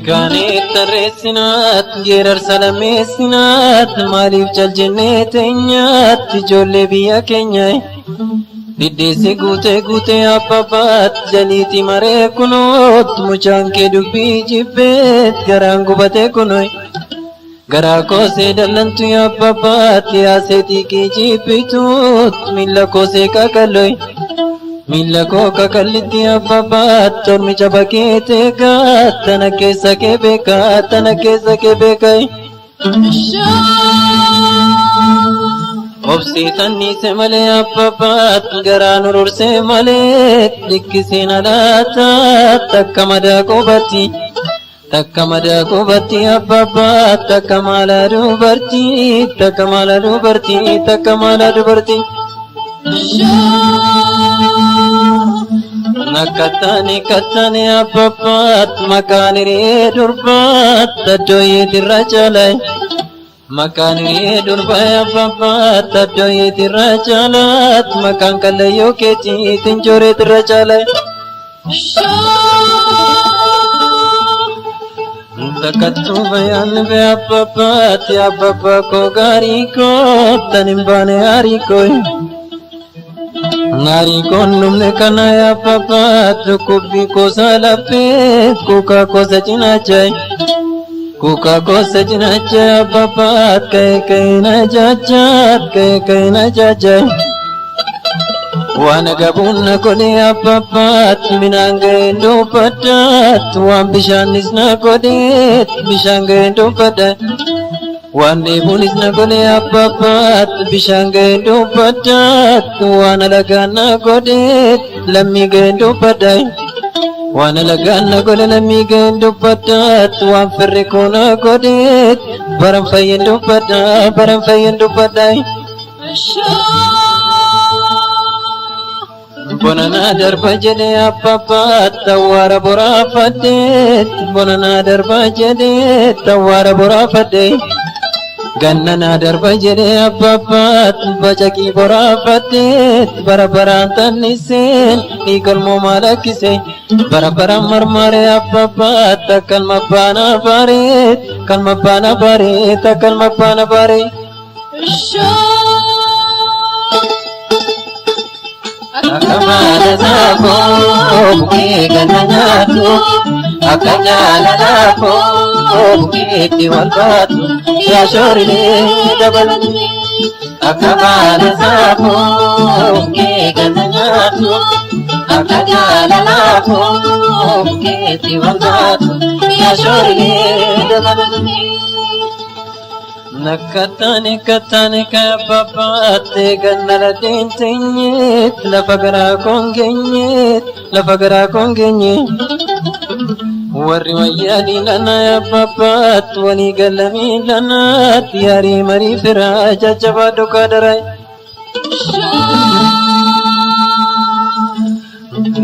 Ilkaanii tarreessinaat geerar salameessinaat maaliif caljennee teenyaat ijoollee biyya keenya diddeesse guutee abbabaat jaliiti maree kunoot mucaan kee dubbii jibbeet garaan gubatee kunoy garaa koosee dallantu abbabaat yaaseetii kee jibbituut miila koosee kakaloy Mila ko kakaliti abbabaat tormicha bakeete gaat tana keessa kee beekai obsiitannise malee abbabaat garaan ururse malee dhikkiseen alaataa takka madaa qubatti abbabaat takka maalaa dubartii Nakatani abbabaat makaaniree durbaat addooyeetirra caalay makaaniree durbaa abbabaat addooyeetirra caalaat makaan kallayyoo keetiitiin jooreetirra caalay Takattuu bayaan bee abbabaat abbabaa koo gaarii koo tan hin baane haarii koo Nari konnumne kana ya papa tukubbi kosa lappe kuka kosa jinachai papa kai na jajai wana gabunna kone ya papa minange ndo padat wan bishanis na kode bishange ndo padat Wande bunis na gole abbabaat bishaan geendoo baddaat waan alagaan na godheet lammii geendoo baddaay waan alagaan na gole lammii geendoo baddaat waan firri koo na godheet baran fayyendoo baddaay Bonana darba jedhee abbabaat awwaara boraafadheet bonana darba jedhee awwaara boraafadheet Gannana darba jedhee abbabaat bacaqii boraafadheet barabaraan tanniseen dhiigalmoo maalakkise barabaraan marmaree abbabaat akkalma baana bareet Akamala sako buke gananyatu akanyala sako buke tiwalbatu ya shorine dabalani Akamala sako buke gananyatu akanyala sako buke tiwalbatu ya shorine dabalani Nakatani kababaate gannara deentenyet lafa garaa kongenyet warri wayyaadii lana abbabaat walii gallamii lanaat yaarii marii firaa jajjabaa dhugaa daray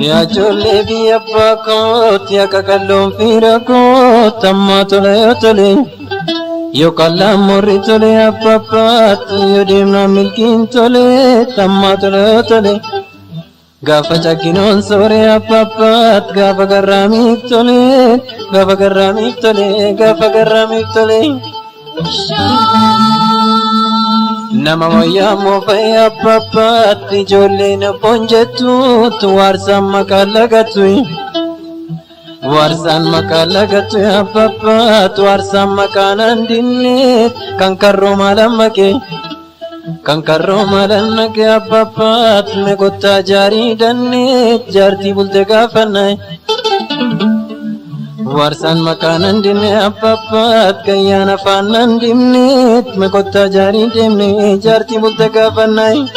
yaa ijoollee biyya abbaa koot yaa qaqalloon fiira koot ammaa tola yoo tole Yo kallam morri tole abbabaat yo deemna milkiin tole tamma tole gaafa cakkinoon soore abbabaat gaafa garraamiif tole nama wayyaa moofa'e abbabaat ijoolleen abboon jettuut waarsaan maqaan lagattu Warsan makala gatu ya abbabaat warsan makanan dinnet kan karro malamake abbabaat me gotta jari dannet jarti bulte gafanai warsan makanan dinne abbabaat kayyana fannan dinnet me gotta jari demne jarti bulte gafanai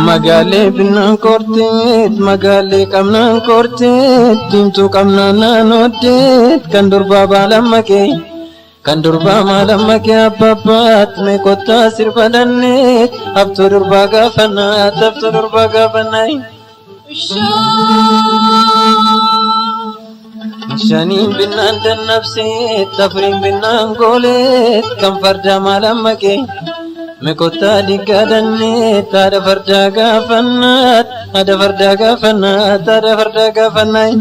Magalee binnaan korteet magalee qabnaan korteet diimtuu qabnaan naannooddeet kan durbaa maalammakee abbabaat mee kottaa sirba danneet haftuu durbaa gaafannaa shaniin binnaan dannabseet afuriin binnaan gooleet kan fardaa maalammakee Mekota digadanne tada farda gafanat ada farda gafanat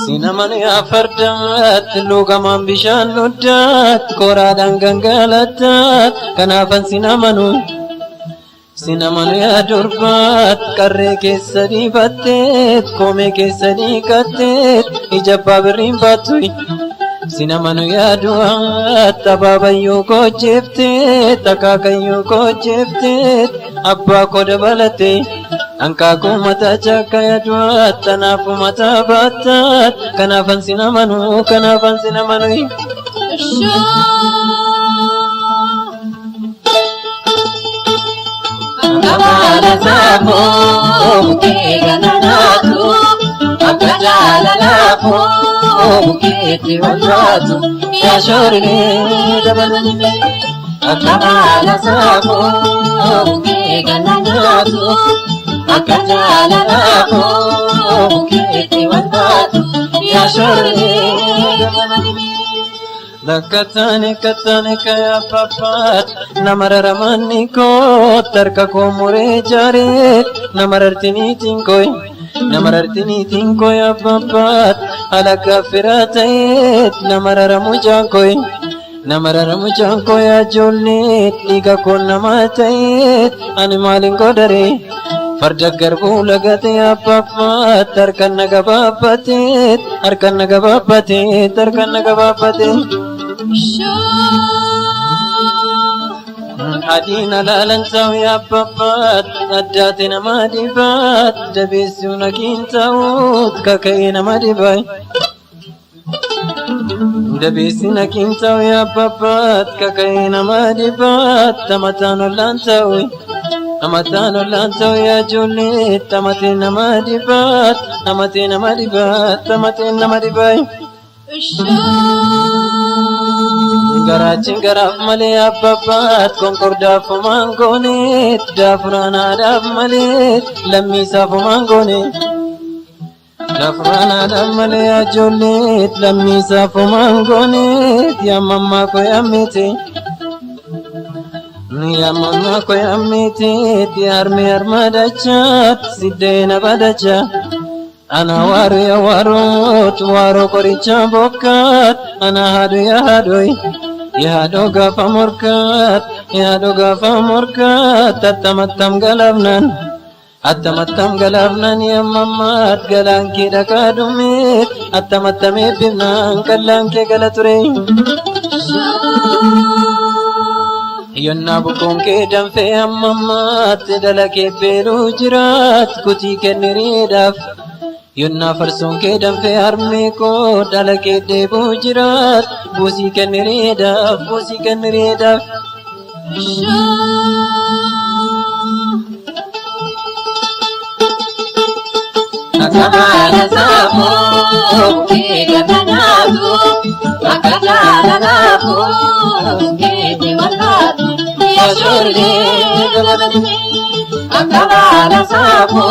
Sinaman ya fardat lugaman bishaan nuddat koraadhaan gangalatat kanaafan sinamanu ya durbat qarree keessa diifatteet koomee keessa dhiiqatteet ija abbaa birriin baattuy sinamanu ya du'aat abaabayyuu koo jeefteet akaakayyuu koo jeefteet abbaa koo dabalate ankaakuu mataa chakka ya du'aat tanaafu mataa baattaat kanaafan sinamanu Kamala sabu keganatu akajala lafu kiti walatu ya shorine dabalime Kamala sabu keganatu akajala lafu kiti walatu ya shorine dabalime Lakkatane kaya papat namararamanni ko tarka ko mure jare namarartini tinkoy papat alaka firatait namararamu jankoy ajolne liga ko namatait animalin godare farda garbu lagate papat tarkan nagabapate Adina lalantau ya papat adate nama dibat dabesu nakintaut kakai nama dibai dabesi nakintau ya papat kakai nama dibat tamatano lantau ya jolit tamate nama dibat Garachin garaf male abbabat konkordaaf mangonet dafurana daf male lammisaaf mangonet dafurana daf male ajolet lammisaaf mangonet ya mamma ko yammite diarme armadachat sidena badacha ana waru ya waro koricha bokat ana hadu ya hadoi Yado gafa morkat atamattam galafnan ya mammat galanki dakadumit atamattam ebibnan kallanke galature Yonna bukonke danfe ya mammat dalake belu jirat kuti kenniridaf Yonna farson ke danfe harme ko dalake debu jirat busi kenniridaf Kamala sabu keganatu akajala lafu kiti walatu ya shorine dabalime Kamala sabu